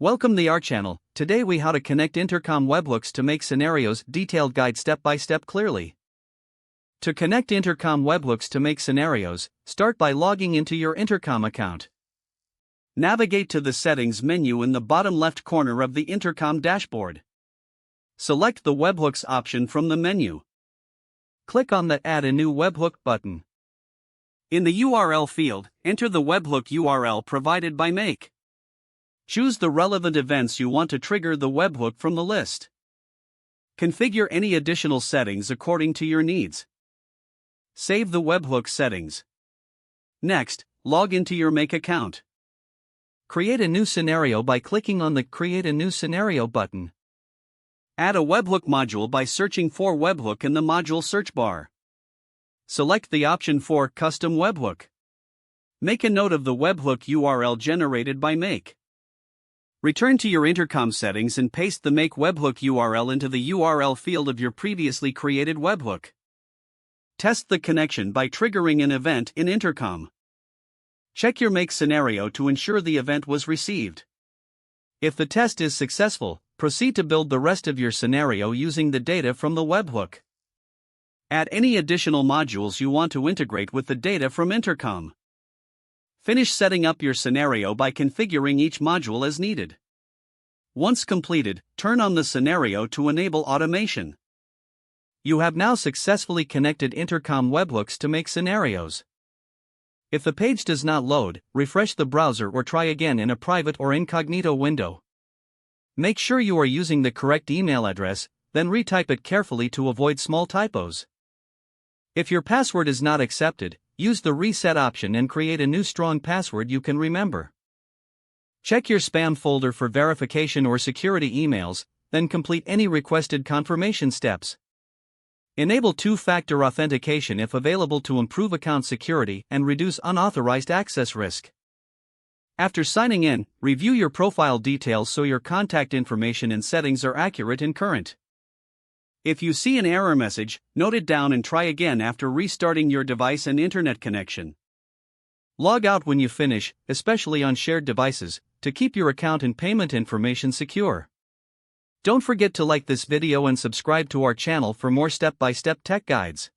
Welcome to our channel. Today we how to connect Intercom webhooks to make scenarios, detailed guide step by step clearly. To connect Intercom webhooks to make scenarios, start by logging into your Intercom account. Navigate to the settings menu in the bottom left corner of the Intercom dashboard. Select the webhooks option from the menu. Click on the Add a new webhook button. In the URL field, enter the webhook URL provided by Make. Choose the relevant events you want to trigger the webhook from the list. Configure any additional settings according to your needs. Save the webhook settings. Next, log into your Make account. Create a new scenario by clicking on the Create a new scenario button. Add a webhook module by searching for webhook in the module search bar. Select the option for Custom Webhook. Make a note of the webhook URL generated by Make. Return to your Intercom settings and paste the Make webhook URL into the URL field of your previously created webhook. Test the connection by triggering an event in Intercom. Check your Make scenario to ensure the event was received. If the test is successful, proceed to build the rest of your scenario using the data from the webhook. Add any additional modules you want to integrate with the data from Intercom. Finish setting up your scenario by configuring each module as needed. Once completed, turn on the scenario to enable automation. You have now successfully connected Intercom webhooks to make scenarios. If the page does not load, refresh the browser or try again in a private or incognito window. Make sure you are using the correct email address, then retype it carefully to avoid small typos. If your password is not accepted, use the reset option and create a new strong password you can remember. Check your spam folder for verification or security emails, then complete any requested confirmation steps. Enable two-factor authentication if available to improve account security and reduce unauthorized access risk. After signing in, review your profile details so your contact information and settings are accurate and current. If you see an error message, note it down and try again after restarting your device and internet connection. Log out when you finish, especially on shared devices, to keep your account and payment information secure. Don't forget to like this video and subscribe to our channel for more step-by-step tech guides.